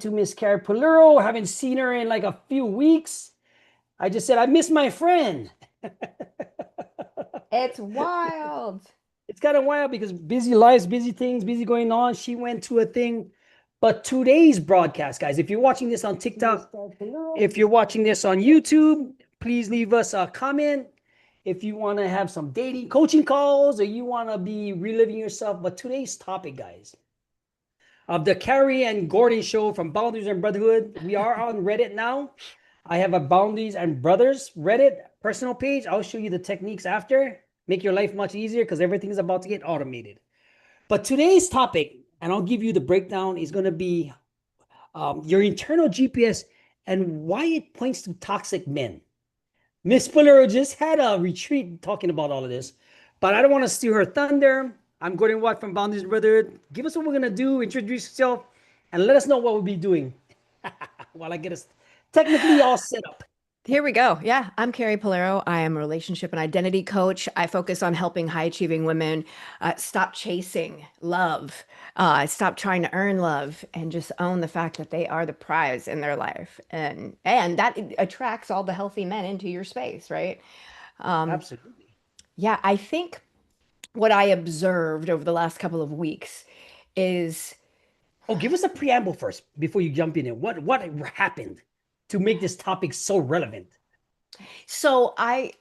to Miss Carrie Polero. Haven't seen her in like a few weeks. I just said I miss my friend. It's wild. It's kind of wild because busy lives, busy things, busy going on. She went to a thing. But today's broadcast, guys, if you're watching this on TikTok, if you're watching this on YouTube, please leave us a comment. If you want to have some dating coaching calls or you want to be reliving yourself. But today's topic, guys, of the Carrie and Gordon show from Boundaries and Brotherhood. We are on Reddit now. I have a Boundaries and Brothers Reddit personal page. I'll show you the techniques after. Make your life much easier because everything is about to get automated. But today's topic, and I'll give you the breakdown, is going to be your internal GPS and why it points to toxic men. Miss Fuller just had a retreat talking about all of this, but I don't want to steal her thunder. I'm Gordon Watt from Boundaries Brother. Give us what we're gonna do. Introduce yourself, and let us know what we'll be doing while I get us technically all set up. Here we go. Yeah, I'm Carrie Polero. I am a relationship and identity coach. I focus on helping high achieving women stop chasing love, stop trying to earn love, and just own the fact that they are the prize in their life, and that attracts all the healthy men into your space, right? Um, Absolutely. yeah, I think what I observed over the last couple of weeks is Oh, give us a preamble first before you jump in. What happened to make this topic so relevant? so I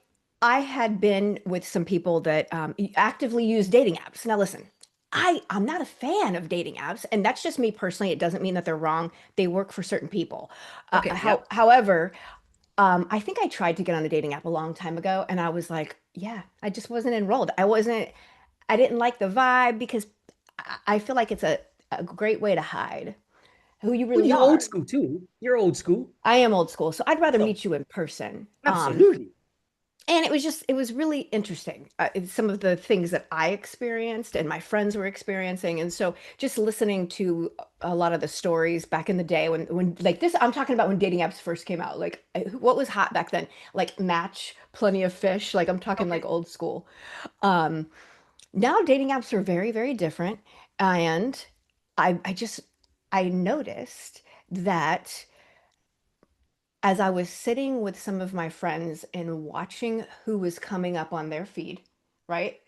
had been with some people that actively use dating apps. Now listen, I'm not a fan of dating apps, and that's just me personally. It doesn't mean that they're wrong. They work for certain people. Okay. Yep. However, I think I tried to get on a dating app a long time ago, and I was like, yeah, I just wasn't enrolled. I didn't like the vibe because I feel like it's a great way to hide who you Well, really you're old are. school too. You're old school. I am old school, so I'd rather So meet you in person. absolutely. And it was really interesting. Some of the things that I experienced and my friends were experiencing. And so just listening to a lot of the stories back in the day when like this, I'm talking about when dating apps first came out, like what was hot back then? Like Match, Plenty of Fish, like I'm talking like Okay. old school. Um, Now dating apps are very, very different. And I just, I noticed that as I was sitting with some of my friends and watching who was coming up on their feed, right?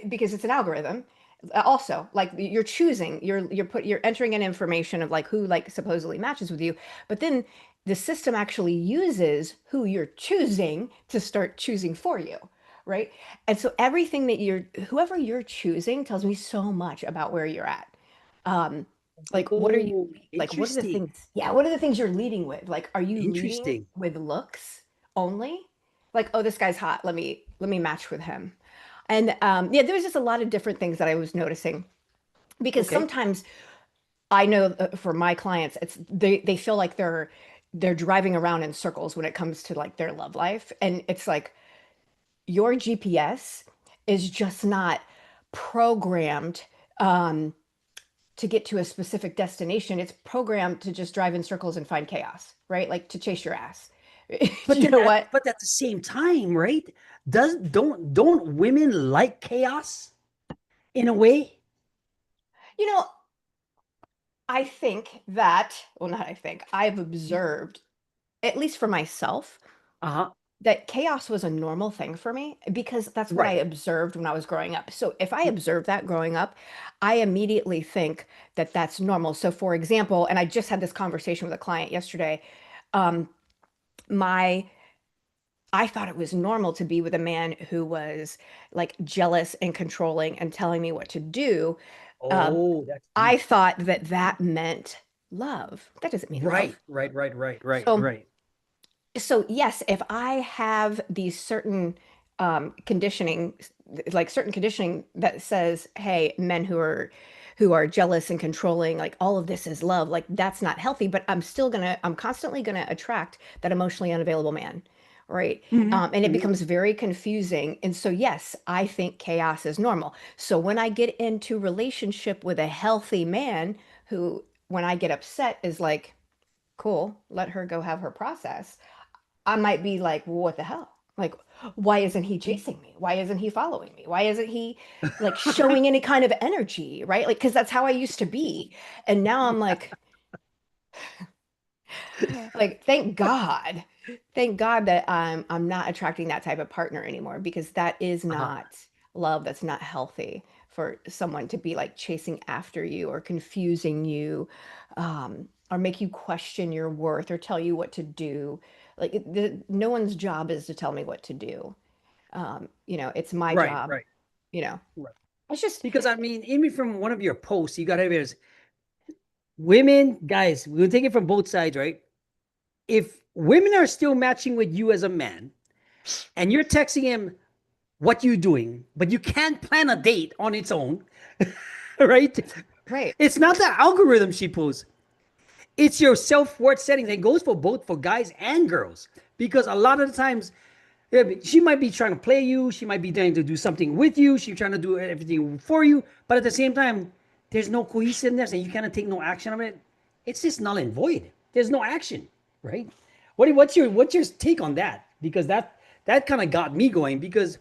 Because it's an algorithm. Also, like you're choosing, you're entering in information of like who like supposedly matches with you, but then the system actually uses who you're choosing to start choosing for you, right? And so everything that whoever you're choosing tells me so much about where you're at. Um, like what are you Oh, like what are the interesting. things, yeah, what are the things you're leading with? Like, are you leading Interesting. with looks only? Like, oh, this guy's hot. Let me match with him. And yeah, there was just a lot of different things that I was noticing because Okay. sometimes I know for my clients, they feel like they're driving around in circles when it comes to like their love life. And it's like your GPS is just not programmed um, to get to a specific destination. It's programmed to just drive in circles and find chaos, right? Like to chase your ass. But You then know what? but at the same time, right? Don't women like chaos in a way? You know, I think that, well, not I think, I've observed, at least for myself, Uh-huh. that chaos was a normal thing for me because that's what I Right. observed when I was growing up. So if I observe that growing up, I immediately think that that's normal. So for example, and I just had this conversation with a client yesterday, um, my I thought it was normal to be with a man who was like jealous and controlling and telling me what to do. Um, Oh, that's I deep. thought that that meant love. That doesn't mean Right, love. right, right, right, right, So, right. so yes, if I have these certain conditioning, like certain conditioning that says, "Hey, men who are jealous and controlling, like all of this is love," like that's not healthy. But I'm constantly gonna attract that emotionally unavailable man, right? Mhm, And it mhm. becomes very confusing. And so, yes, I think chaos is normal. So when I get into relationship with a healthy man who, when I get upset, is like, cool, let her go have her process. I might be like, well, what the hell? Like, why isn't he chasing me? Why isn't he following me? Why isn't he like showing any kind of energy, right? Like, because that's how I used to be. And now I'm like, Like, thank God that I'm not attracting that type of partner anymore because that is Uh-huh. not love. That's not healthy for someone to be like chasing after you or confusing you, or make you question your worth or tell you what to do. Like, no one's job is to tell me what to do. It's my Right, job. right, You know, right. it's just Because I mean, even from one of your posts, you got to realize women, guys, we'll take it from both sides, right? If women are still matching with you as a man and you're texting him what you doing, but you can't plan a date on its own, right? right. It's not the algorithm she posts. It's your self-worth settings. It goes for both for guys and girls. Because a lot of the times, yeah, she might be trying to play you, she might be trying to do something with you, she's trying to do everything for you, but at the same time, there's no cohesiveness and you kind of take no action of it. It's just null and void. There's no action, right? What's your take on that? Because that kind of got me going. Because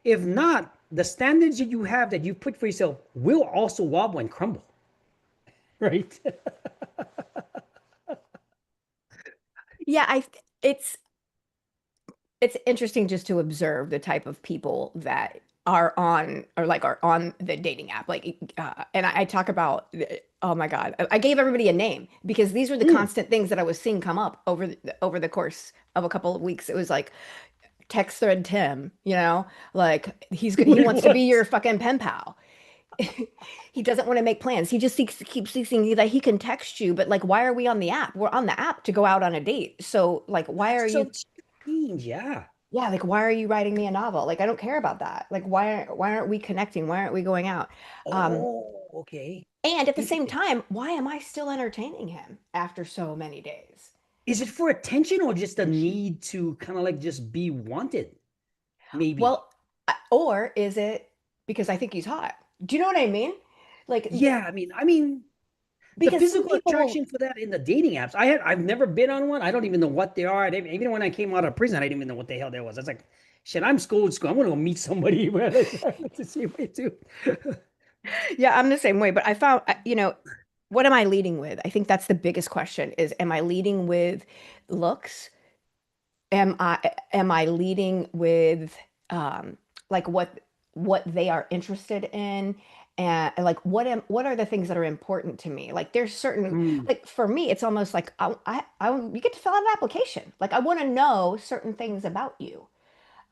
if not, the standards that you have that you put for yourself will also wobble and crumble, right? Yeah, it's it's interesting just to observe the type of people that are on the dating app and I talk about oh my God, I gave everybody a name because these were the Mm. constant things that I was seeing come up over the course of a couple of weeks. It was like text thread Tim, like he Wait, wants to be what? your fucking pen pal. He doesn't want to make plans. He just keeps thinking that he can text you, but like, why are we on the app? We're on the app to go out on a date. So like, why are That's you so strange. Yeah. yeah, like why are you writing me a novel? Like I don't care about that. Like why aren't we connecting? Why aren't we going out? Um, Oh, okay. and at the same Interesting. time, why am I still entertaining him after so many days? Is it for attention or just a need to kind of like just be wanted? Maybe. Well, or is it because I think he's hot? Do you know what I mean? Like Yeah, I mean, the because some physical people will attraction for that in the dating apps. I've never been on one. I don't even know what they are. Even when I came out of prison, I didn't even know what the hell that was. I was like, shit, I'm school. I'm gonna go meet somebody. Man. It's the same way too. yeah, I'm the same way, but I found what am I leading with? I think that's the biggest question is am I leading with looks? Am I leading with um like what they are interested in and like what are the things that are important to me? Like there's certain Hmm. like for me it's almost like you get to fill out an application. Like I want to know certain things about you.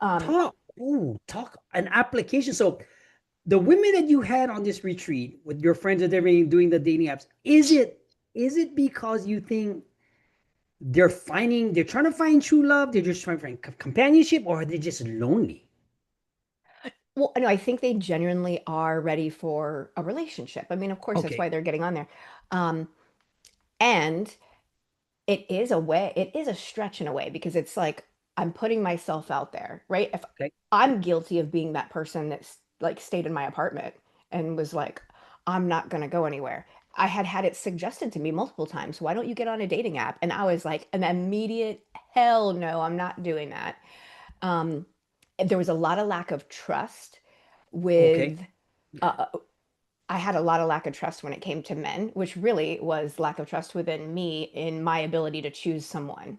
Um Talk an application. So the women that you had on this retreat with your friends and everything doing the dating apps, is it because you think they're trying to find true love, they're just trying to find companionship, or they're just lonely? well, no, I think they genuinely are ready for a relationship. I mean, of course that's Okay. why they're getting on there. Um and it is a stretch in a way because it's like I'm putting myself out there, right? If Okay. I'm guilty of being that person that's like stayed in my apartment and was like, I'm not going to go anywhere. I had had it suggested to me multiple times. Why don't you get on a dating app? And I was like, an immediate hell no, I'm not doing that. Um, there was a lot of lack of trust Okay. with uh, I had a lot of lack of trust when it came to men, which really was lack of trust within me in my ability to choose someone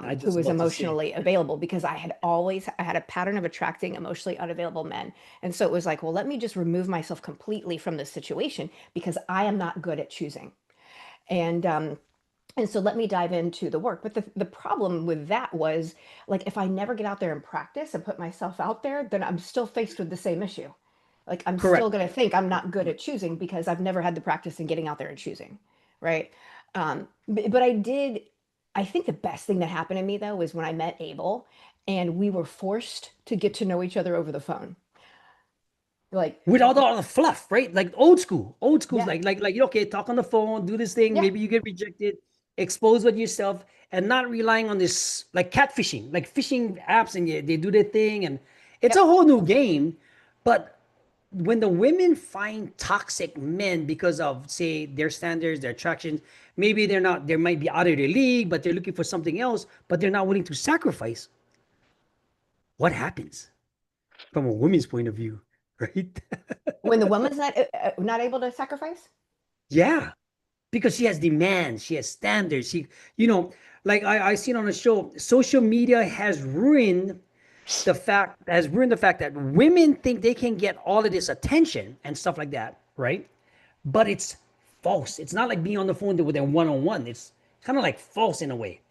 I who just was about to say. emotionally available because I had a pattern of attracting emotionally unavailable men. And so it was like, well, let me just remove myself completely from this situation because I am not good at choosing. And and so let me dive into the work. But the problem with that was like if I never get out there and practice and put myself out there, then I'm still faced with the same issue. Like I'm still Correct. going to think I'm not good at choosing because I've never had the practice in getting out there and choosing, right? But I think the best thing that happened to me though was when I met Abel and we were forced to get to know each other over the phone. Like, Without all the fluff, right? Like old school. Old school's yeah, like okay, talk on the phone, do this thing. yeah, Maybe you get rejected, expose with yourself, and not relying on this like catfishing, like fishing apps, and they do their thing, and it's a yep. whole new game. But when the women find toxic men because of say their standards, their attractions, maybe they're not, they might be out of their league, but they're looking for something else, but they're not willing to sacrifice. What happens from a woman's point of view, right? When the woman's not able to sacrifice, Yeah. because she has demands, she has standards. You know, like I seen on a show, social media has ruined the fact that women think they can get all of this attention and stuff like that, right? But it's false. It's not like being on the phone with them one on one. It's kind of like false in a way.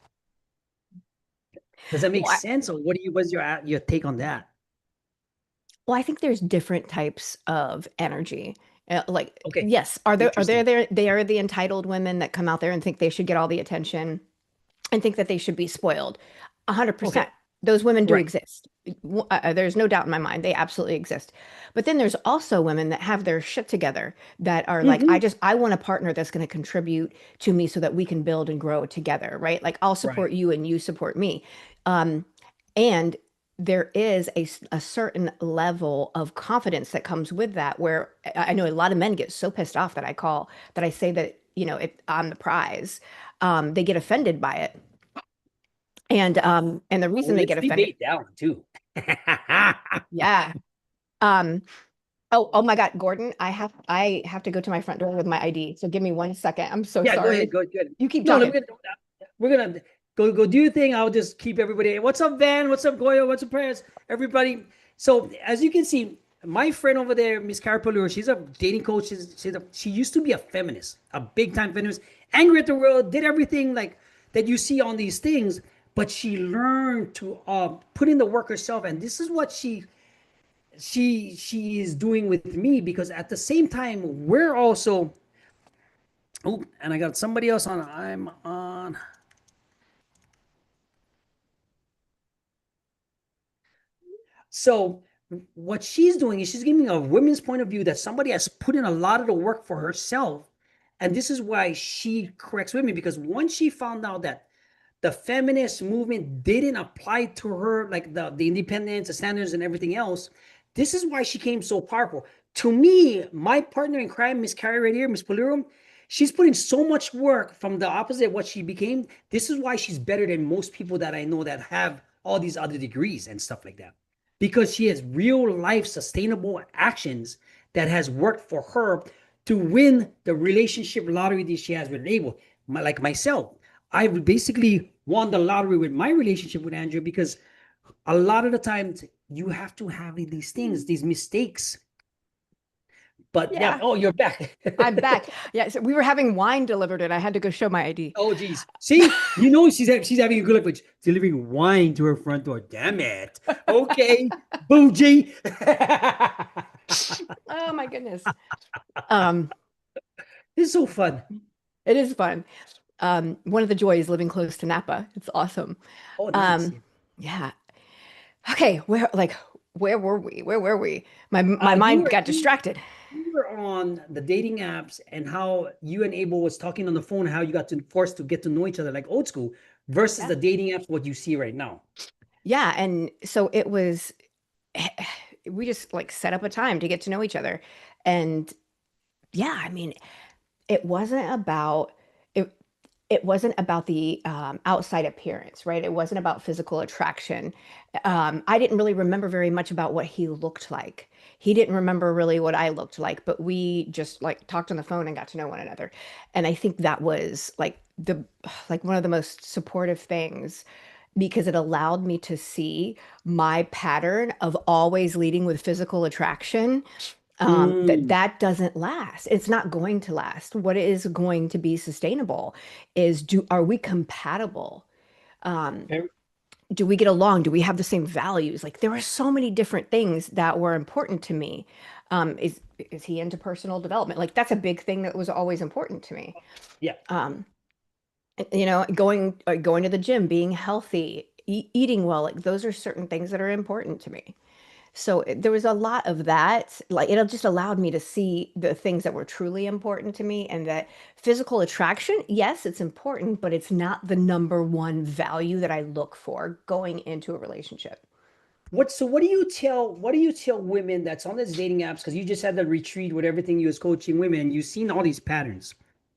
Does that make Well, sense, or what's your take on that? Well, I think there's different types of energy. Like, Okay, yes, are interesting. there they are the entitled women that come out there and think they should get all the attention and think that they should be spoiled. Okay, 100%. Those women do right. exist. There's no doubt in my mind. They absolutely exist. But then there's also women that have their shit together that are like, Hmm. I want a partner that's going to contribute to me so that we can build and grow together, right? Like I'll Right. support you and you support me. Um, and there is a certain level of confidence that comes with that, where I know a lot of men get so pissed off that I say that, if I'm the prize, they get offended by it. And the reason Well, they let's get offended, debate that one too. yeah. Um, oh my God, Gordon, I have to go to my front door with my ID. So give me 1 second. I'm so Yeah, go ahead. sorry. Go ahead. You keep No, no, talking. we're gonna go do your thing. I'll just keep everybody. What's up, Van? What's up, Goyo? What's up, Prayers? Everybody. So as you can see, my friend over there, Miss Carapalur, she's a dating coach. She used to be a feminist, a big time feminist, angry at the world, did everything like that you see on these things, but she learned to put in the work herself, and this is what she is doing with me, because at the same time we're also. Oh, and I got somebody else on. I'm on. So what she's doing is she's giving a women's point of view that somebody has put in a lot of the work for herself. And this is why she corrects women, because once she found out that the feminist movement didn't apply to her, like the independence, the standards, and everything else, this is why she came so powerful. To me, my partner in crime, Miss Carrie right here, Miss Polirum, she's putting so much work from the opposite of what she became. This is why she's better than most people that I know that have all these other degrees and stuff like that, because she has real life sustainable actions that has worked for her to win the relationship lottery that she has with Abel. Like myself, I basically won the lottery with my relationship with Andrea, because a lot of the times you have to have these things, these mistakes. But yeah, Yeah, oh, you're back. I'm back. Yeah, so we were having wine delivered and I had to go show my ID. Oh, geez. See, she's having a good luck, but delivering wine to her front door. Damn it. Okay, bougie. Oh my goodness. Um, This is so fun. it is fun. One of the joys living close to Napa. It's awesome. Oh, nice. Um, yeah. Okay, where were we? Where were we? My You mind were got you distracted. you were on the dating apps, and how you and Abel was talking on the phone, how you got to forced to get to know each other like old school versus Yeah. the dating apps, what you see right now. Yeah, and so it was we just like set up a time to get to know each other. And yeah, I mean, it wasn't about it it wasn't about the outside appearance, right? It wasn't about physical attraction. I didn't really remember very much about what he looked like. He didn't remember really what I looked like, but we just like talked on the phone and got to know one another. And I think that was like one of the most supportive things, because it allowed me to see my pattern of always leading with physical attraction, Mm. that doesn't last. It's not going to last. What is going to be sustainable is, are we compatible? Um, Very- do we get along? Do we have the same values? Like there were so many different things that were important to me. Is he into personal development? Like that's a big thing that was always important to me. Yeah. Um, going to the gym, being healthy, eating well, like those are certain things that are important to me. So there was a lot of that. Like it just allowed me to see the things that were truly important to me, and that physical attraction, yes, it's important, but it's not the number one value that I look for going into a relationship. What do you tell women that's on these dating apps? Because you just had the retreat with everything you was coaching women, and you've seen all these patterns,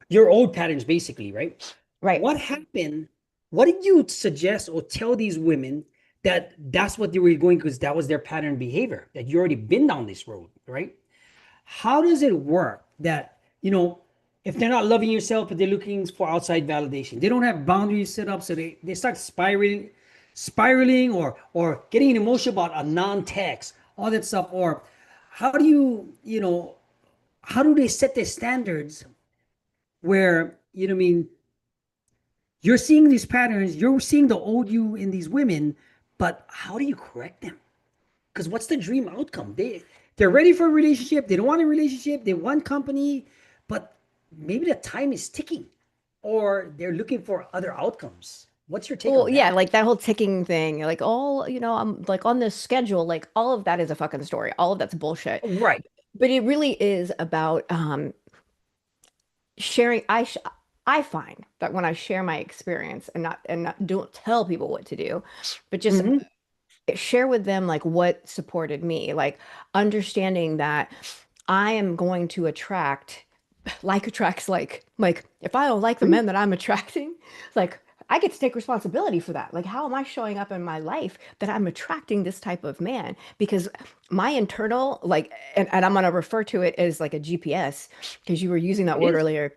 your old patterns, basically, right? Right. What happened? What did you suggest or tell these women that that's what they were going, because that was their pattern behavior, that you already been down this road, right? How does it work that, if they're not loving yourself, but they're looking for outside validation. They don't have boundaries set up, so they start spiraling or getting emotional about a non-text, all that stuff. Or how do how do they set their standards where, you know what I mean, you're seeing these patterns, you're seeing the old you in these women, but how do you correct them? Because what's the dream outcome? They're ready for a relationship. They don't want a relationship. They want company, but maybe the time is ticking, or they're looking for other outcomes. What's your take Well, on yeah, that? like that whole ticking thing, like all, I'm like on this schedule, like all of that is a fucking story. All of that's bullshit. Right. But it really is about sharing. I find that when I share my experience and not don't tell people what to do, but just Hmm. share with them like what supported me, like understanding that I am going to attract like attracts like if I don't like the men that I'm attracting, like I get to take responsibility for that. Like how am I showing up in my life that I'm attracting this type of man? Because my internal like and I'm gonna refer to it as like a GPS, because you were using that It word is. earlier,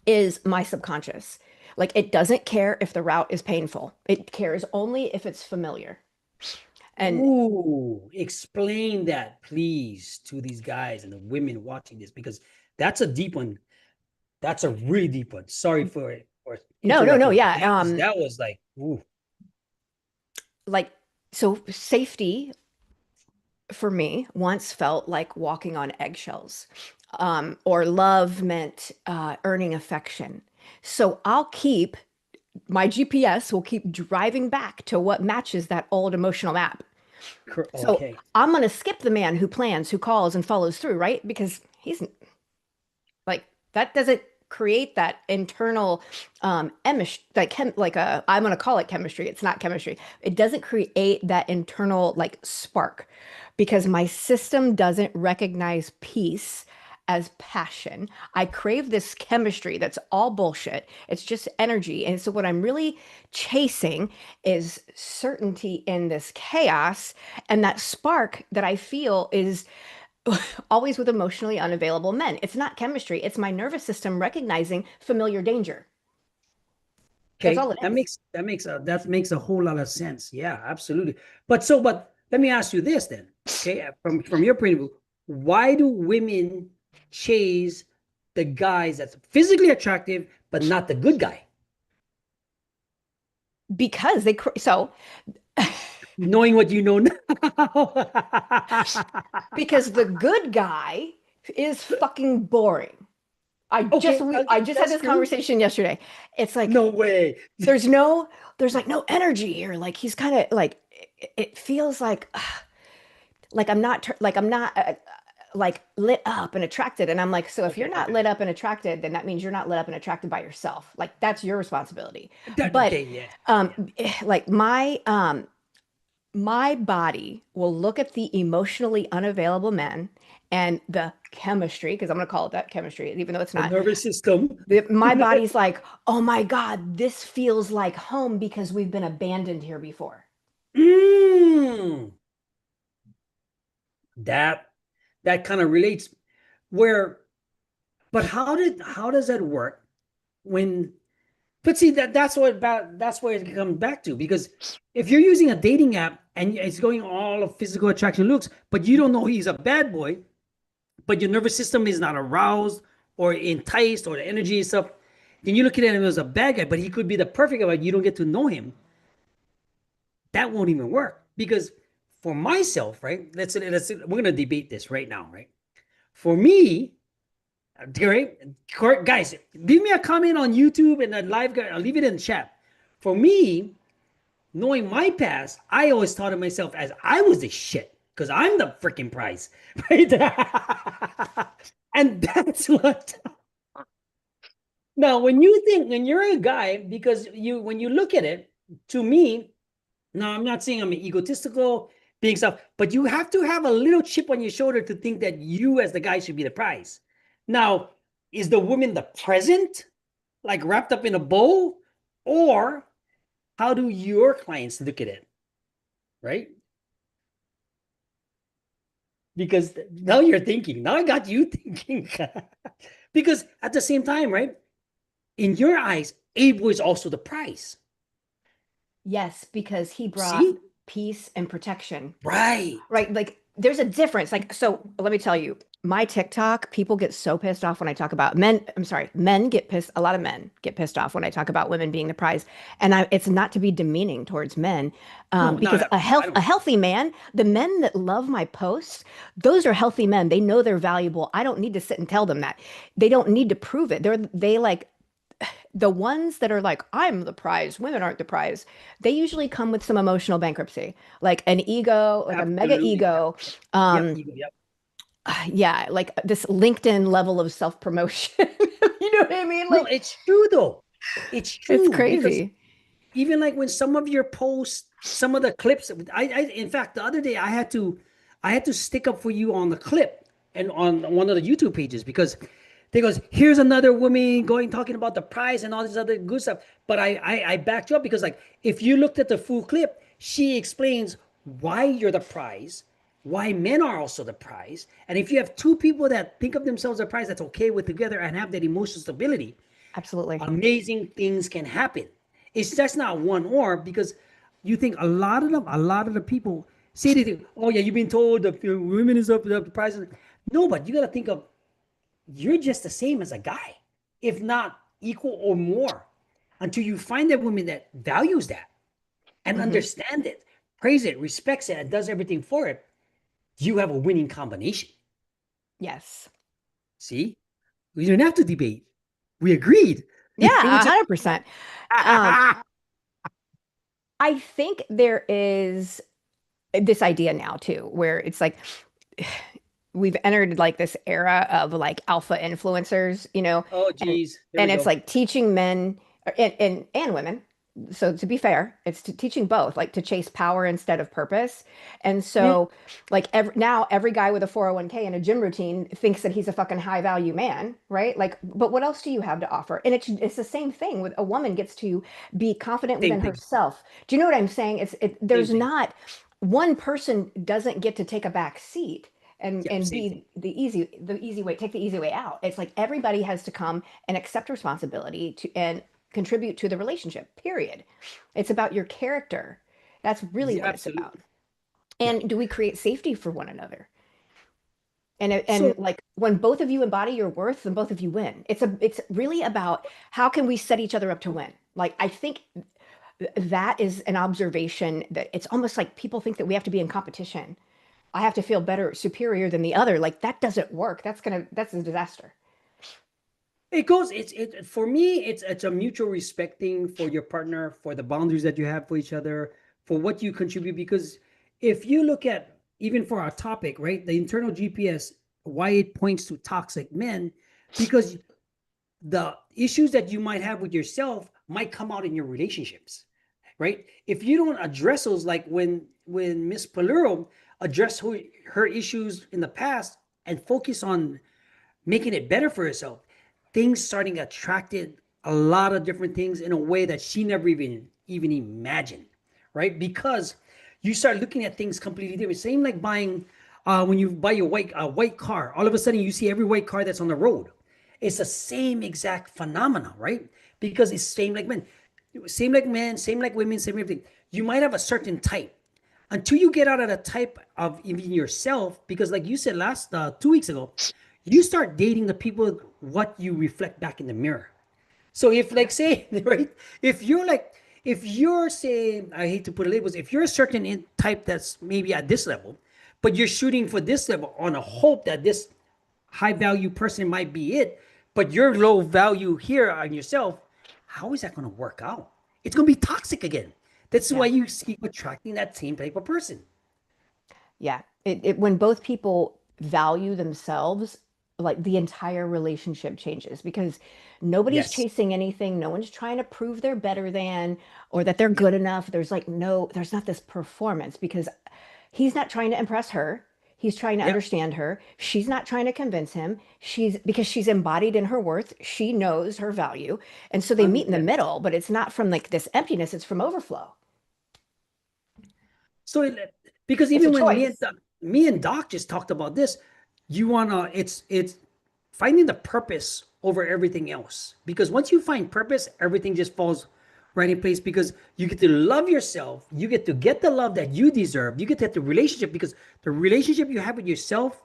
is my subconscious. Like it doesn't care if the route is painful. It cares only if it's familiar. And Ooh, explain that, please, to these guys and the women watching this, because that's a deep one. That's a really deep one. Sorry for no, interrupting, but yeah. that was like, ooh, Like so safety for me once felt like walking on eggshells, or love meant earning affection. So I'll keep my GPS will keep driving back to what matches that old emotional map. So okay. I'm going to skip the man who plans, who calls, and follows through, right? Because he's like, that doesn't create that internal like a I'm going to call it chemistry. It's not chemistry. It doesn't create that internal like spark because my system doesn't recognize peace as passion. I crave this chemistry that's all bullshit. It's just energy. And so what I'm really chasing is certainty in this chaos, and that spark that I feel is always with emotionally unavailable men. It's not chemistry, it's my nervous system recognizing familiar danger. That's Okay, all it that is. makes a whole lot of sense. Yeah, absolutely. But let me ask you this then. Okay, from your point of view, why do women chase the guys that's physically attractive but not the good guy? Because so Knowing what you know now. because the good guy is fucking boring. Okay, I just had that's this true. conversation yesterday. It's like No way. there's no there's like no energy here. Like he's kind of like it feels like I'm not like lit up and attracted. And I'm like, so if you're Okay, not okay. lit up and attracted, then that means you're not lit up and attracted by yourself. Like that's your responsibility. But Okay, yeah, yeah. like my body will look at the emotionally unavailable men and the chemistry, because I'm going to call it that chemistry, even though it's The not. nervous system. My body's like, oh my God, this feels like home because we've been abandoned here before. Mm, that that kind of relates where, but how does that work when, but see that's where it comes back to, because if you're using a dating app and it's going all of physical attraction looks, but you don't know he's a bad boy, but your nervous system is not aroused or enticed or the energy and stuff, then you look at him as a bad guy, but he could be the perfect guy. You don't get to know him. That won't even work, because for myself, right? We're gonna debate this right now, right? For me, right, guys, leave me a comment on YouTube and a live guy. I'll leave it in the chat. For me, knowing my past, I always thought of myself as I was the shit because I'm the freaking prize, right? And that's what. Now, when you're a guy, because when you look at it, to me, no, I'm not saying I'm egotistical, being stuff, but you have to have a little chip on your shoulder to think that you, as the guy, should be the prize. Now, is the woman the present, like wrapped up in a bow, or how do your clients look at it, right? Because now you're thinking. Now I got you thinking. Because at the same time, right? In your eyes, Abel is also the prize. Yes, because he brought See? peace and protection. Right. Right? Like there's a difference. Like, so let me tell you, my TikTok, people get so pissed off when I talk about men. I'm sorry, men get pissed. A lot of men get pissed off when I talk about women being the prize. And it's not to be demeaning towards men, No, not because at all. I a don't. healthy man, the men that love my posts, those are healthy men. They know they're valuable. I don't need to sit and tell them that. They don't need to prove it. They like the ones that are like, I'm the prize, women aren't the prize, they usually come with some emotional bankruptcy, like an ego, like a mega Absolutely. Yep. ego. Yep. Um, Yep. yeah, like this LinkedIn level of self-promotion. You know what I mean? No, Like, it's true though. It's it's true because crazy. even like when some of your posts, some of the clips, in fact, the other day I had to stick up for you on the clip and on one of the YouTube pages because they goes, here's another woman going talking about the price and all this other good stuff. But I backed you up because like if you looked at the full clip, she explains why you're the prize, why men are also the prize, and if you have two people that think of themselves as a prize that's okay with together and have that emotional stability, Absolutely. amazing things can happen. It's just not one or because you think a lot of the people say they think, oh yeah, you've been told the women is up the price. No, but you got to think of you're just the same as a guy, if not equal or more, until you find that woman that values that and Hmm. understand it, praise it, respects it, and does everything for it. You have a winning combination. Yes. See, we didn't have to debate. We agreed. It Yeah, was just 100%. Um, I think there is this idea now too, where it's like we've entered like this era of like alpha influencers, oh and geez, there we it's go. like teaching men and women. So to be fair, it's teaching both, like to chase power instead of purpose. And Mm, so like now every guy with a 401k and a gym routine thinks that he's a fucking high value man, right? Like, but what else do you have to offer? And it's the same thing with a woman gets to be confident same within thing. herself. Do you know what I'm saying? Same There's thing. not one person doesn't get to take a back seat Yep, and same thing. be the easy way, take the easy way out. It's like everybody has to come and accept responsibility to and contribute to the relationship, period. It's about your character. That's really Yeah, what it's about. absolutely. Yeah. And do we create safety for one another? And So like when both of you embody your worth, then both of you win. It's really about how can we set each other up to win. Like I think that is an observation that it's almost like people think that we have to be in competition. I have to feel better, superior than the other. Like that doesn't work. That's a disaster. it goes, it for me, it's a mutual respecting for your partner, for the boundaries that you have for each other, for what you contribute. Because if you look at even for our topic, right, the internal GPS, why it points to toxic men, because the issues that you might have with yourself might come out in your relationships, right? If you don't address those, like when Miss Paluro addressed her issues in the past and focus on making it better for herself, things starting attracted a lot of different things in a way that she never even imagined, right? Because you start looking at things completely different. Same like buying when you buy your white car, all of a sudden you see every white car that's on the road. It's the same exact phenomena, right? Because it's same like men, same like women, same everything. You might have a certain type until you get out of the type of even yourself. Because, like you said last 2 weeks ago, you start dating the people what you reflect back in the mirror. So if like Yep. say right, if you're like if you're saying I hate to put labels, if you're a certain type that's maybe at this level, but you're shooting for this level on a hope that this high value person might be it, but you're low value here on yourself, how is that going to work out? It's going to be toxic again. That's why Yeah. you keep attracting that same type of person. Yeah. When both people value themselves, like the entire relationship changes because nobody's Yes. chasing anything. No one's trying to prove they're better than or that they're Yep. good enough. There's not this performance because he's not trying to impress her. He's trying to Yep. understand her. She's not trying to convince him. Because she's embodied in her worth. She knows her value. And so they meet in the Yes. middle, but it's not from like this emptiness, it's from overflow. So because It's a even when choice. me and Doc just talked about this, you wanna it's finding the purpose over everything else. Because once you find purpose, everything just falls right in place because you get to love yourself. You get to get the love that you deserve. You get to have the relationship because the relationship you have with yourself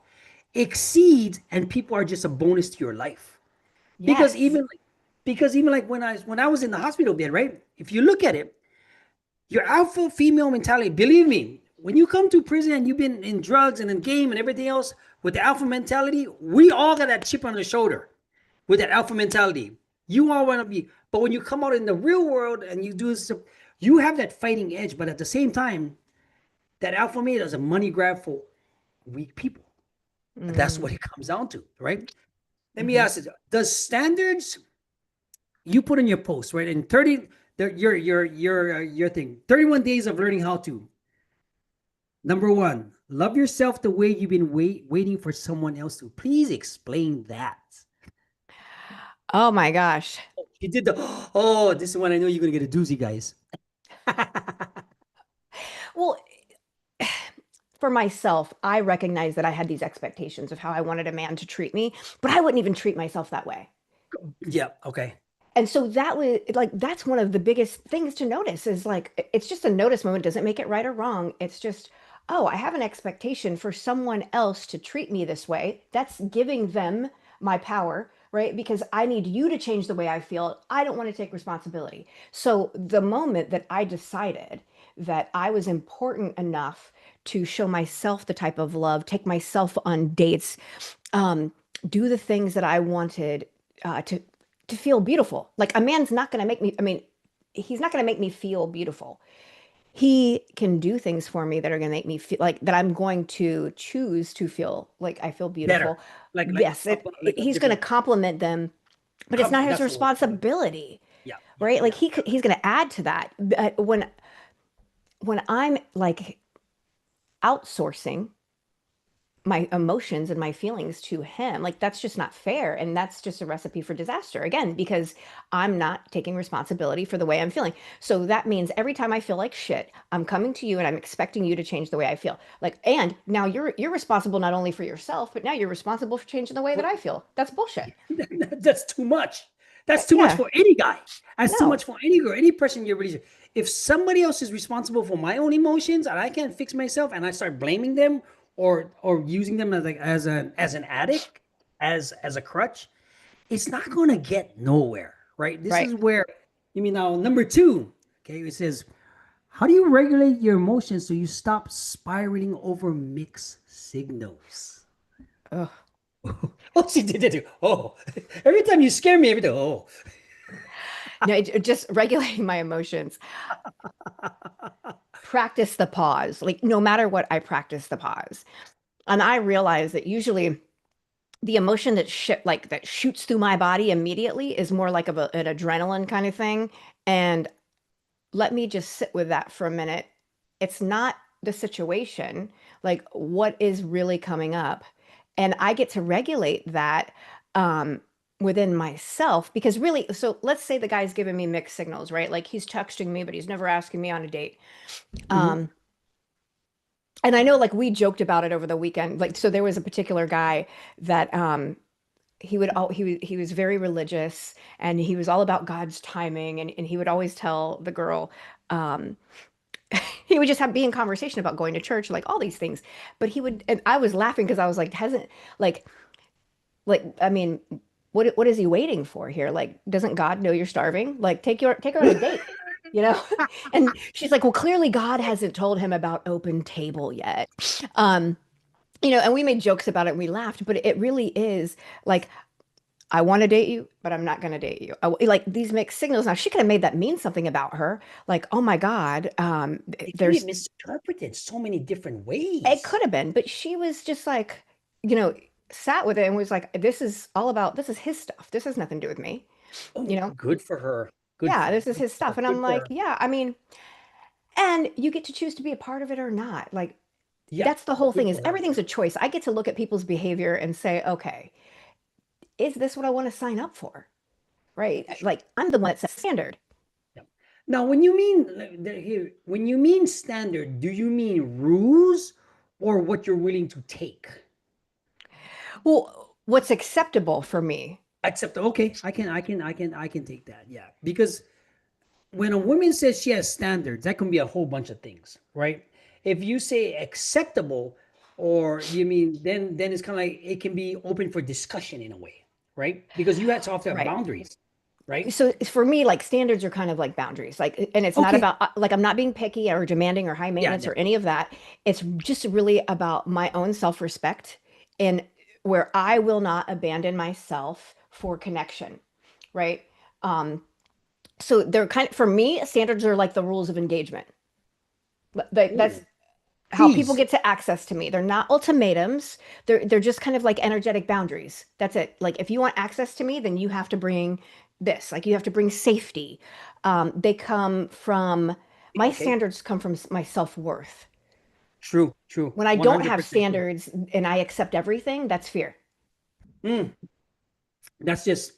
exceeds and people are just a bonus to your life. Because Yes. even like, because even like when I was in the hospital bed, right? If you look at it, your alpha female mentality, believe me, when you come to prison and you've been in drugs and in game and everything else with the alpha mentality, we all got that chip on the shoulder with that alpha mentality. You all want to be, but when you come out in the real world and you do some, you have that fighting edge, but at the same time, that alpha male is a money grab for weak people. That's what Mm, it comes down to, right? Let me mhm. ask you: does standards you put in your post, right? In 30, your thing, 31 days of learning how to. Number one, love yourself the way you've been waiting for someone else to. Please explain that. Oh my gosh. You did the, oh, this is when I know you're going to get a doozy, guys. Well, for myself, I recognize that I had these expectations of how I wanted a man to treat me, but I wouldn't even treat myself that way. Yeah, okay. And so that was like, that's one of the biggest things to notice is like, it's just a notice moment. Doesn't make it right or wrong. It's just, oh, I have an expectation for someone else to treat me this way. That's giving them my power, right? Because I need you to change the way I feel. I don't want to take responsibility. So the moment that I decided that I was important enough to show myself the type of love, take myself on dates, um, do the things that I wanted to feel beautiful. Like a man's not going to make me, I mean, he's not going to make me feel beautiful. He can do things for me that are going to make me feel like that I'm going to choose to feel like I feel Better. beautiful. Like Yes, up like a he's going to different compliment them, but it's not his that's the word. responsibility, Yeah, yeah, right? Like yeah, yeah. he's going to add to that. But when I'm like outsourcing my emotions and my feelings to him. Like that's just not fair. And that's just a recipe for disaster again, because I'm not taking responsibility for the way I'm feeling. So that means every time I feel like shit, I'm coming to you and I'm expecting you to change the way I feel. Like, and now you're responsible not only for yourself, but now you're responsible for changing the way that Well, I feel. That's bullshit. that's too much. That's too much Yeah. for any guy. That's too No. much for any girl, any person you're really. If somebody else is responsible for my own emotions and I can't fix myself and I start blaming them or using them as like as an addict, as a crutch, it's not gonna get nowhere, right? This Right. is where you mean now number two. Okay, it says, how do you regulate your emotions so you stop spiraling over mixed signals? Ugh. Oh, she did it. Oh, every time you scare me, every time. Oh, No, just regulating my emotions. Practice the pause. Like no matter what, I practice the pause. And I realize that usually the emotion that like that shoots through my body immediately is more like an adrenaline kind of thing. And let me just sit with that for a minute. It's not the situation, like what is really coming up. And I get to regulate that um, within myself because really, so let's say the guy's giving me mixed signals, right? Like he's texting me, but he's never asking me on a date. mhm. Um, and I know like we joked about it over the weekend. Like, so there was a particular guy that he was very religious and he was all about God's timing and he would always tell the girl um he would just be in conversation about going to church like all these things but he would and I was laughing because I was like hasn't like I mean what is he waiting for here like doesn't God know you're starving like take her on a date you know and she's like well clearly God hasn't told him about open table yet um and we made jokes about it and we laughed but it really is like I want to date you, but I'm not going to date you. Like these mixed signals. Now, she could have made that mean something about her. Like, oh my God, It can be there's, misinterpreted so many different it ways. could have been, but she was just like, you know, sat with it and was like, this is all about, this is his stuff. This has nothing to do with me. You Oh, know, good for her. yeah, this is Good his for stuff. her. And Good I'm for like, her. yeah, I mean, and you get to choose to be a part of it or not. Like, Yeah, that's the whole good thing is for her. everything's a choice. I get to look at people's behavior and say, okay, is this what I want to sign up for? Right? Sure. Like, I'm the one that sets the standard. Yeah. Now, when you mean here, when you mean standard, do you mean rules or what you're willing to take? Well, what's acceptable for me. Except, okay, I can take that. Yeah. Because when a woman says she has standards, that can be a whole bunch of things, right? If you say acceptable, or you mean, then it's kind of like it can be open for discussion in a way, right? Because you have to have Right. boundaries, right? So for me, like standards are kind of like boundaries. Like, and it's not Okay. about like I'm not being picky or demanding or high Yeah, maintenance yeah. or any of that. It's just really about my own self-respect and where I will not abandon myself for connection, right? Um, so they're kind of for me, standards are like the rules of engagement. Like that's Ooh, how people please. get to access to me. They're not ultimatums. They're just kind of like energetic boundaries. That's it. Like if you want access to me, then you have to bring this. Like you have to bring safety. They come from my Okay. standards come from my self-worth. True, true. When I don't have 100% true. standards and I accept everything, that's fear. Mm, that's just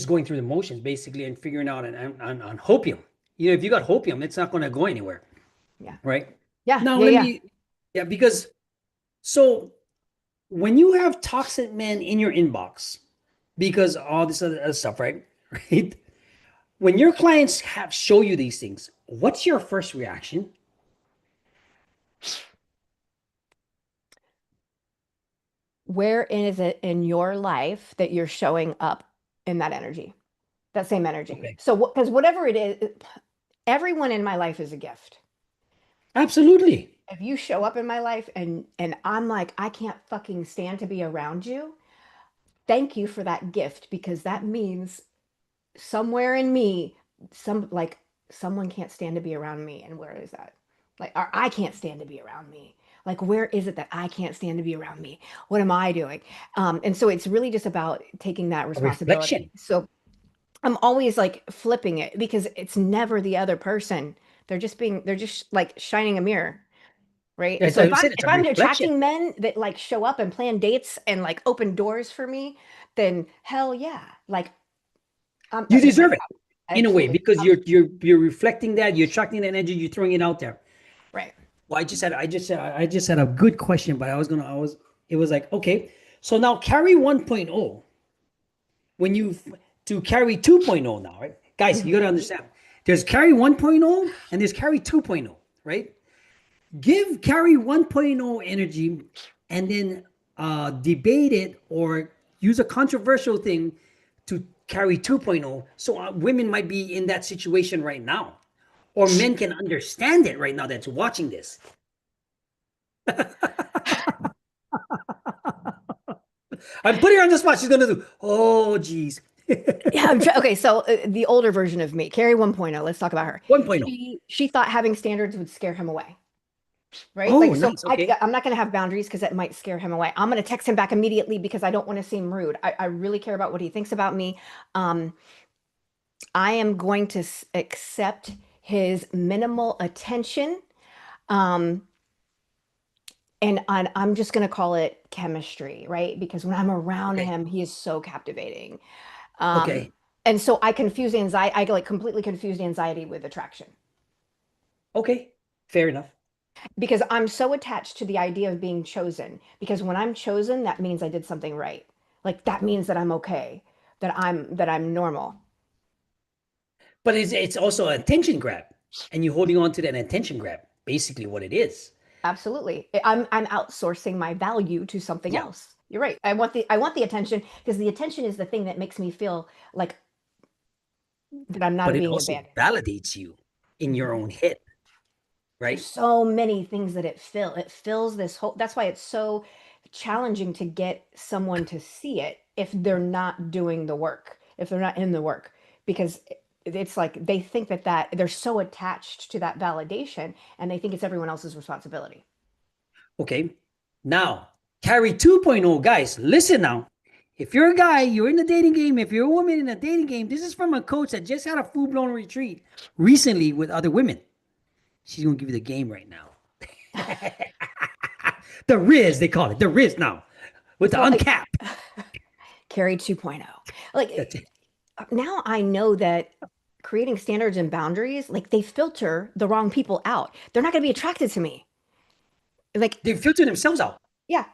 going through the motions basically and figuring out on hopium. You know, if you got hopium, it's not going to go anywhere, Yeah. right? Yeah. Now Yeah. let Yeah. me, yeah, because so when you have toxic men in your inbox because all this other stuff, right? Right? When your clients have show you these things, what's your first reaction? Where is it in your life that you're showing up in that energy, that same energy? Okay. So, because whatever it is, everyone in my life is a gift. Absolutely. If you show up in my life and I'm like, I can't fucking stand to be around you, thank you for that gift because that means somewhere in me, some like someone can't stand to be around me. And where is that? Like, or I can't stand to be around me. Like, where is it that I can't stand to be around me? What am I doing? And so it's really just about taking that A responsibility. reflection. So I'm always like flipping it because it's never the other person. They're just like shining a mirror, right? As So I said, it's if a I'm reflection. attracting men that like show up and plan dates and like open doors for me, then hell yeah. Like You like deserve it in a way absolutely. because you're reflecting that, you're attracting that energy, you're throwing it out there. Right. Well, I just had a good question, but it was like, okay, so now carry 1.0 when you to carry 2.0 now, right? Guys, you got Mhm. to understand. There's carry 1.0 and there's carry 2.0, right? Give carry 1.0 energy and then debate it or use a controversial thing to carry 2.0. So women might be in that situation right now, or men can understand it right now that's watching this. I'm putting her on the spot. She's gonna do. Oh, geez. Yeah, okay, so the older version of me, Carrie 1.0, let's talk about her. 1.0. She thought having standards would scare him away, right? Oh, Like, so nice. Okay. I'm not going to have boundaries because that might scare him away. I'm going to text him back immediately because I don't want to seem rude. I really care about what he thinks about me. Um, I am going to accept his minimal attention. Um, and I'm just going to call it chemistry, right? Because when I'm around Okay. him, he is so captivating. Um, Okay. and so I confuse anxiety, I like completely confused anxiety with attraction Okay. Fair enough. because I'm so attached to the idea of being chosen. Because when I'm chosen, that means I did something right. Like that means that I'm okay, that I'm normal. But it's also an attention grab, and you're holding on to that attention grab. Basically, what it is. Absolutely. I'm outsourcing my value to something Yeah. else. You're right. I want the attention because the attention is the thing that makes me feel like that I'm But not it being also abandoned. validates you in your Mhm. own head, There's right? so many things that it fills this whole that's why it's so challenging to get someone to see it if they're not doing the work, if they're not in the work, because it's like they think that they're so attached to that validation and they think it's everyone else's responsibility. Okay. Now, carry 2.0, guys, listen now. If you're a guy, you're in the dating game. If you're a woman in a dating game, this is from a coach that just had a full blown retreat recently with other women. She's going to give you the game right now. The Riz, they call it. The Riz now with the So I uncap. carry 2.0. That's Like it. now I know that creating standards and boundaries, like they filter the wrong people out. They're not going to be attracted to me. Like They filter themselves out. yeah,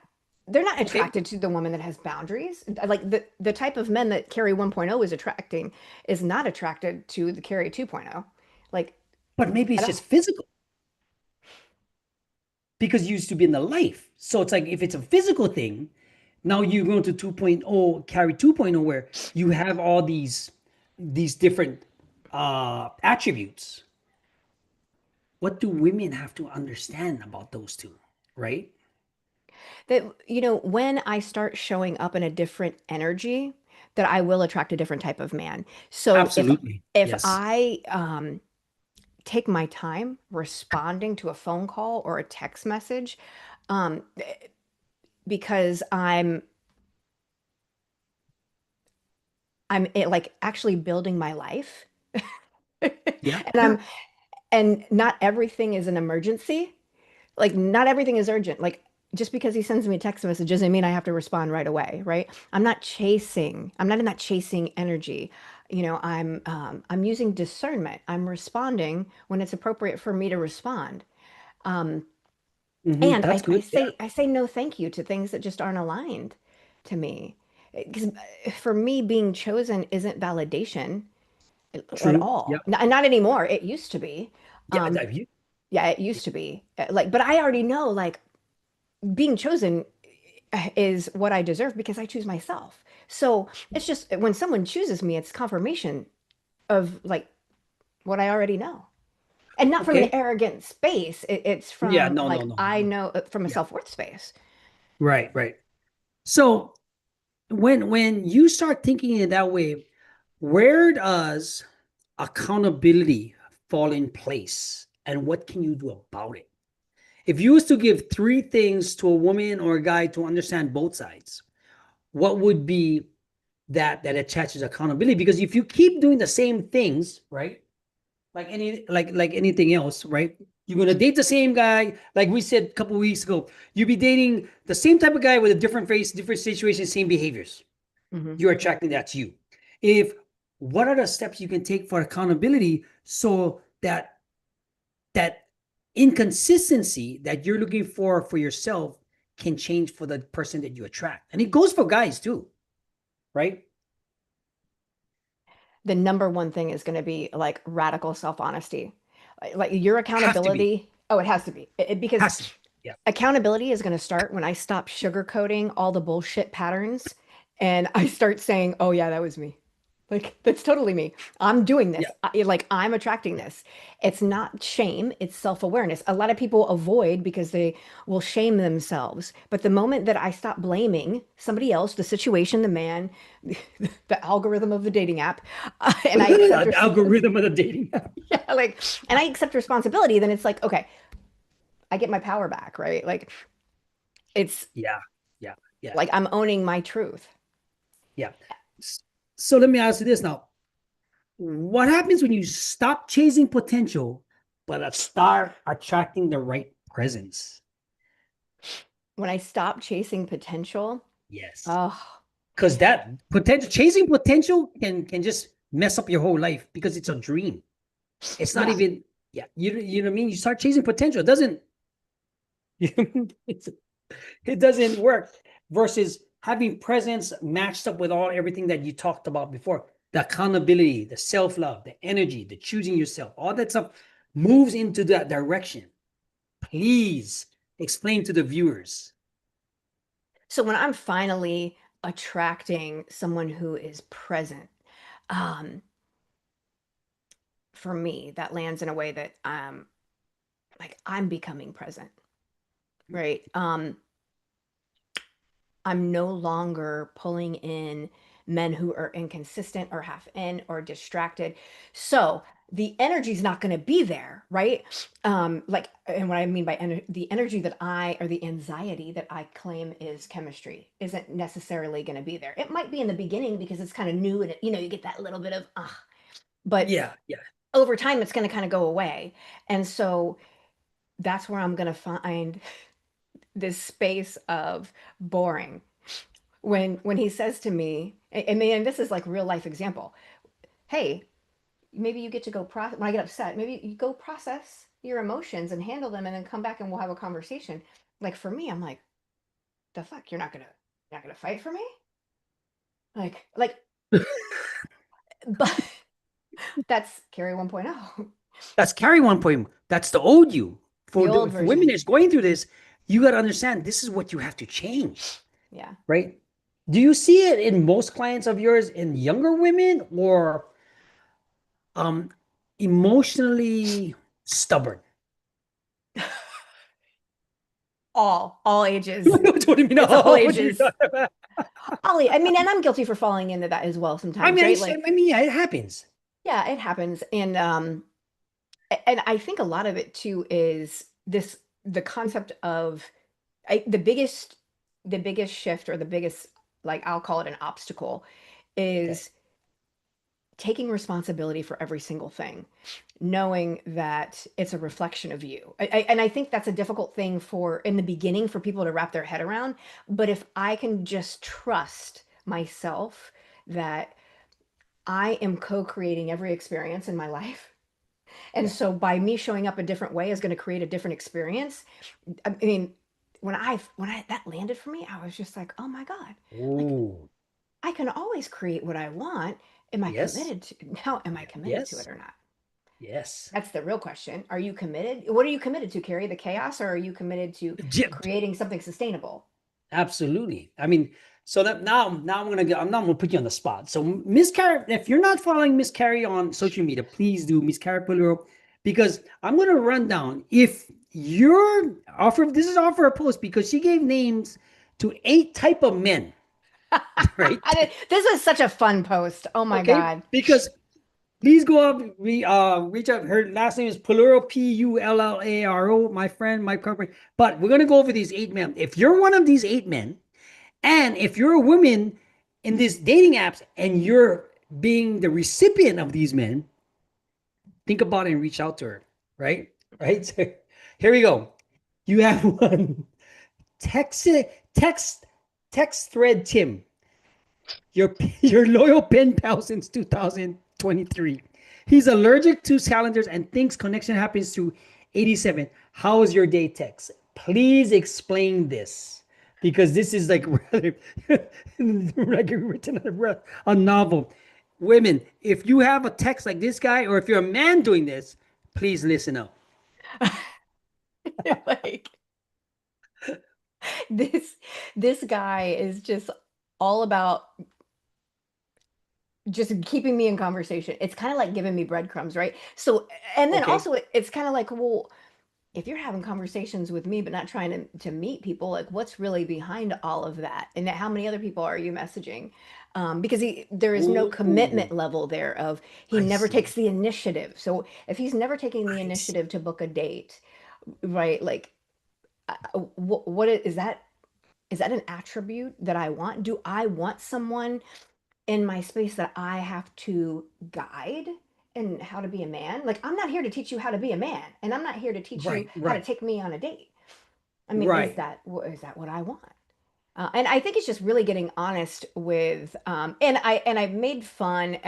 they're not Okay. attracted to the woman that has boundaries. Like the type of men that Carrie 1.0 is attracting is not attracted to the Carrie 2.0. Like But maybe I it's don't. just physical because you used to be in the life. So it's like if it's a physical thing, now you go to 2.0, carry 2.0, where you have all these different attributes. What do women have to understand about those two, right? That, when I start showing up in a different energy, that I will attract a different type of man. So Absolutely. if Yes. I take my time responding to a phone call or a text message, um, because like actually building my life, and Yeah. I'm Yeah. and not everything is an emergency. Like not everything is urgent. Like just because he sends me a text message doesn't mean I have to respond right away, right? I'm not chasing. I'm not in that chasing energy. I'm using discernment. I'm responding when it's appropriate for me to respond. Um, and That's I good. Yeah. say I say no thank you to things that just aren't aligned to me. Because for me, being chosen isn't validation at True. Yep. all. Not anymore. It used to be. Yeah. Um, yeah, it used to be. Like, but I already know, like, being chosen is what I deserve because I choose myself. So it's just when someone chooses me, it's confirmation of like what I already know. And not from an Okay. arrogant space. It's Yeah. from No, no, like no, I no. know from a Yeah. self-worth space. Right. Right. So when you start thinking it that way, where does accountability fall in place, and what can you do about it? If you was to give three things to a woman or a guy to understand both sides, what would be that attaches accountability? Because if you keep doing the same things, right? Like anything else, right? You're gonna date the same guy, like we said a couple of weeks ago. You'll be dating the same type of guy with a different face, different situation, same behaviors. Hmm. You're attracting that to you. If What are the steps you can take for accountability so that inconsistency that you're looking for yourself can change for the person that you attract? And it goes for guys too, right? The number one thing is going to be like radical self-honesty. Like your Has to be. accountability. Oh, it has to be. Because Has to be. Yeah. accountability is going to start when I stop sugarcoating all the bullshit patterns and I start saying, "Oh yeah, that was me." Like that's totally me. I'm doing Yeah. this. Like I'm attracting this. It's not shame, it's self-awareness. A lot of people avoid because they will shame themselves. But the moment that I stop blaming somebody else, the situation, the man, the algorithm of the dating app, and I accept The algorithm of the dating app. yeah, like and I accept responsibility, then it's like, okay, I get my power back, right? Like it's Yeah. Yeah. Yeah. like I'm owning my truth. Yeah. So let me ask you this now. What happens when you stop chasing potential, but start attracting the right presence? When I stop chasing potential, Yes. oh, Because that potential chasing potential can just mess up your whole life because it's a dream. It's not yeah. even, yeah, you know what I mean? You start chasing potential. It doesn't it's, it doesn't work versus having presence matched up with all everything that you talked about before. The accountability, the self-love, the energy, the choosing yourself, all that stuff moves into that direction. Please explain to the viewers. So when I'm finally attracting someone who is present, um, for me, that lands in a way that like I'm becoming present, right? I'm no longer pulling in men who are inconsistent or half in or distracted. So the energy is not going to be there, right? Like, and what I mean by the energy that or the anxiety that I claim is chemistry isn't necessarily going to be there. It might be in the beginning because it's kind of new and you get that little bit of, but Yeah, yeah. over time it's going to kind of go away. And so that's where I'm going to find this space of boring when he says to me, I mean, and this is like real life example. Hey, maybe you get to go when I get upset, maybe you go process your emotions and handle them and then come back and we'll have a conversation. Like for me, I'm like, the fuck, you're not gonna fight for me? Like, but that's Carrie 1.0, That's carry one point. That's the old you. the old For women version. that's going through this, you got to understand this is what you have to change, Yeah. right? Do you see it in most clients of yours in younger women or um emotionally stubborn? All ages. What do you mean? It's all Oh, what do you ages. talking about? I mean, and I'm guilty for falling into that as well I sometimes, mean, right? Like, yeah, it happens. yeah, it happens. And I think a lot of it too is the concept of the biggest shift, or the biggest, like, I'll call it an obstacle, Okay. is taking responsibility for every single thing, knowing that it's a reflection of you. And I think that's a difficult thing for in the beginning for people to wrap their head around. But if I can just trust myself that I am co-creating every experience in my life. And Yeah. so by me showing up a different way is going to create a different experience. I mean, when I that landed for me, I was just like, oh my God, like, Oh, I can always create what I want. Am I yes. committed to now? Am I committed to it Yes. or not? Yes. That's the real question. Are you committed? What are you committed to, Carrie? The chaos, or are you committed to creating something sustainable? Absolutely. I mean, so that now I'm not gonna put you on the spot. So Miss Carrie, if you're not following Miss Carrie on social media, please do Miss Carrie Polero, because I'm gonna run down. If you're offer, this is offer a post because she gave names to 8 type of men, right? This was such a fun post. Oh my Okay, God. because please go up, reach out. Her last name is Polaro, Pullaro, my friend, my company. But we're gonna go over these 8 men. If you're one of these 8 men, and if you're a woman in these dating apps and you're being the recipient of these men, think about it and reach out to her, right? Right? So here we go. You have one text text text thread Tim, your loyal pen pal since 2023. He's allergic to calendars and thinks connection happens through 87. How is your day text? Please explain this because this is like rather like written a novel. Women, if you have a text like this guy, or if you're a man doing this, please listen up. Like, this this guy is just all about just keeping me in conversation. It's kind of like giving me breadcrumbs, right? So, and then Okay. also it's kind of like, well, if you're having conversations with me but not trying to meet people, like, what's really behind all of that? And how many other people are you messaging? Because there is no Ooh, commitment level there of he I never see. takes the initiative. So if he's never taking the I see. initiative to book a date, right? Like, what is that an attribute that I want? Do I want someone in my space that I have to guide and how to be a man? Like, I'm not here to teach you how to be a man, and I'm not here to teach you Right, how to right, take me on a date. I mean, right. is that what I want? And I think it's just really getting honest with, and I made fun.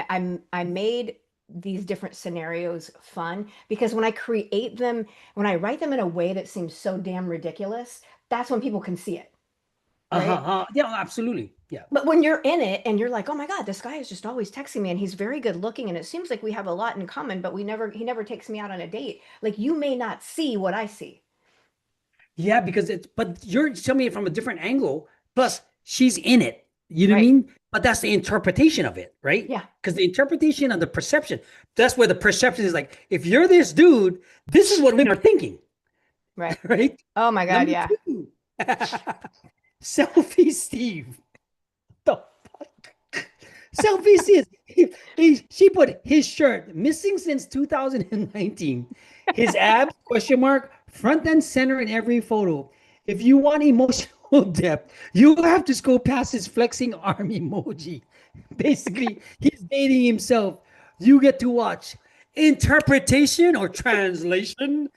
I made these different scenarios fun because when I create them, when I write them in a way that seems so damn ridiculous, that's when people can see it, Uh-huh. right? Yeah, absolutely. Yeah. But when you're in it and you're like, oh my God, this guy is just always texting me and he's very good looking and it seems like we have a lot in common, but he never takes me out on a date. Like, you may not see what I see. Yeah, because it's but you're telling me it from a different angle. Plus, she's in it. You know what I Right. mean? But that's the interpretation of it, right? Yeah. Because the interpretation of the perception, that's where the perception is like, if you're this dude, this is what women are thinking, Right. right? Oh my God. Number Yeah. two, selfie Steve. The selfie Steve. She put his shirt missing since 2019. His abs, question mark, front and center in every photo. If you want emotional depth, you have to go past his flexing arm emoji. Basically, he's dating himself. You get to watch interpretation or translation.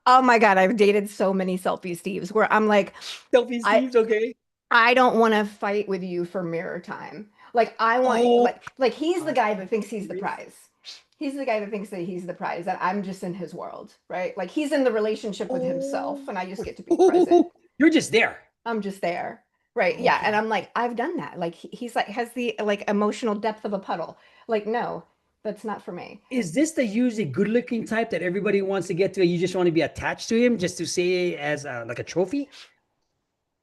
Oh my God. I've dated so many selfie Steves where I'm like, Selfie I, Steve's okay. I don't want to fight with you for mirror time. Like, I want, Oh, like he's the I'm guy that thinks he's the serious. prize. He's the guy that thinks that he's the prize, that I'm just in his world, right? Like he's in the relationship with himself Oh, and I just get to be present. you're just there. I'm just there. Right. Yeah. And Okay. I'm like, I've done that. Like he's like has the like emotional depth of a puddle. Like, no, that's not for me. Is this the usually good-looking type that everybody wants to get to? You just want to be attached to him, just to say as like a trophy?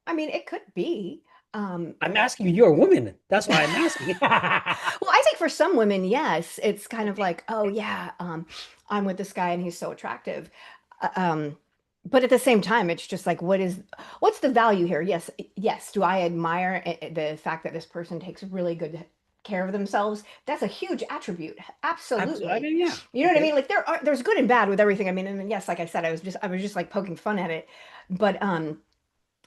I mean, it could be. I'm asking you. You're a woman. That's why I'm well, asking. I think for some women, yes, it's kind of like, oh yeah, I'm with this guy and he's so attractive. Uh, Um, but at the same time, it's just like, what's the value here? Yes, yes. Do I admire the fact that this person takes really good care of themselves? That's a huge attribute. Absolutely. I Absolutely. mean, yeah. You know what I Okay. mean? Like there's good and bad with everything. I mean, and yes, like I said, I was just like poking fun at it. But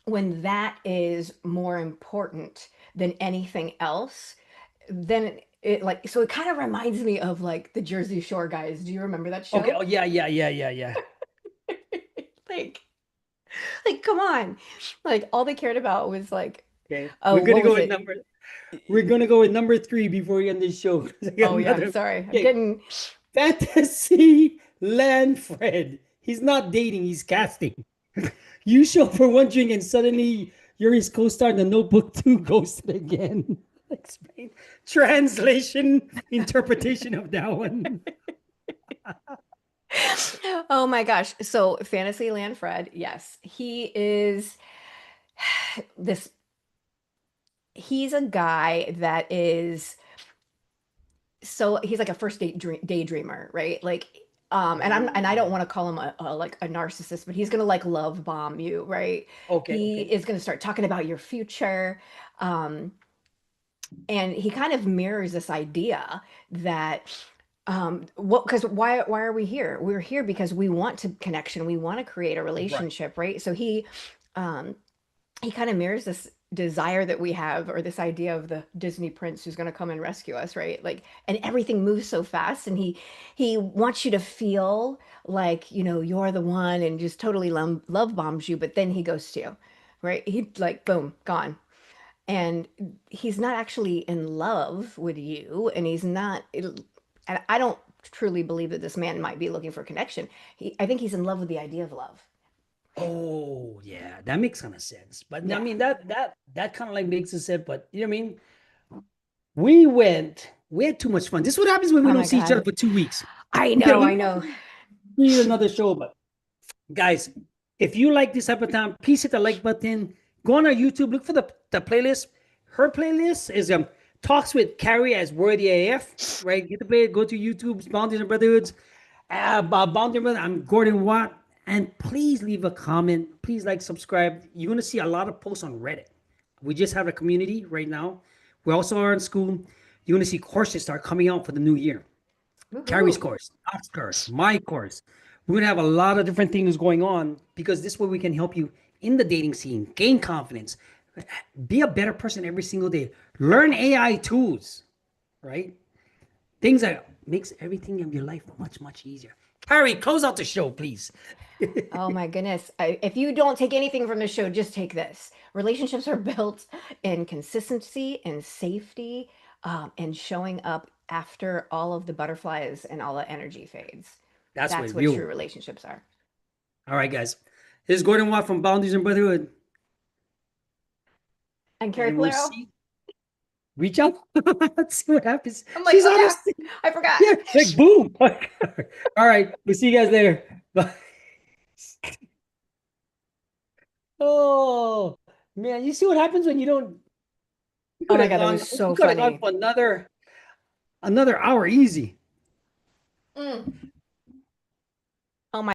when that is more important than anything else, then it like so it kind of reminds me of like the Jersey Shore guys. Do you remember that Okay. show? Oh yeah, yeah, yeah, yeah, yeah. like like come on. Like all they cared about was like, Okay. oh, what was it? We're gonna go with number three before we end this show. I got Oh yeah, another. sorry. I'm Okay. getting Fantasy Land Fred. He's not dating, he's casting. You show for one drink and suddenly you're his co-star in the Notebook 2 ghosted again. Explain. Translation, interpretation of that one. Oh my gosh. So Fantasyland Fred, yes. He is this he's a guy that is so he's like a first daydreamer, right? Like, and I don't Ooh. want to call him like a narcissist, but he's gonna like love bomb you, right? Okay, He okay. is gonna start talking about your future, um, and he kind of mirrors this idea that what because why are we here? We're here because we want to connection, we want to create a Right. relationship, right? So um he kind of mirrors this desire that we have or this idea of the Disney prince who's going to come and rescue us, right? Like and everything moves so fast and he wants you to feel like, you're the one and just totally love bombs you, but then he goes to you, right? He like boom, gone. And he's not actually in love with you and he's not and I don't truly believe that this man might be looking for connection. I think he's in love with the idea of love. Oh, yeah, that makes kind of sense. But I Yeah. mean that kind of like makes it sense. But you know what I mean? We had too much fun. This is what happens when we Oh don't my see each other God. for 2 weeks. I We know, we I know. need another show, but guys, if you like this type of time, please hit the like button. Go on our YouTube, look for the playlist. Her playlist is talks with Carrie as Worthy AF, right? Get the play, go to YouTube's Boundaries and Brotherhoods. Boundary Brother, I'm Gordon Watt. And please leave a comment. Please like, subscribe. You're gonna see a lot of posts on Reddit. We just have a community right now. We also are in school. You're gonna see courses start coming out for the new year. Carrie's Woohoo. course, Doc's course, my course. We're gonna have a lot of different things going on because this way we can help you in the dating scene, gain confidence, be a better person every single day. Learn AI tools, right? Things that makes everything in your life much, much easier. Carrie, close out the show, please. Oh my goodness. If you don't take anything from the show, just take this. Relationships are built in consistency and safety, and showing up after all of the butterflies and all the energy fades. That's That's what what true real. relationships are. All right, guys. This is Gordon Watt from Boundaries and Brotherhood, And Carrie and we'll Polero, see. Reach out. Let's see what happens. I'm like, She's oh on yeah, her. I forgot. Yeah, like boom. All right. We'll see you guys later. Bye. Oh man, you see what happens when you don't you Oh could my have God, that gone was we so could have gone funny. for another hour easy. Mm.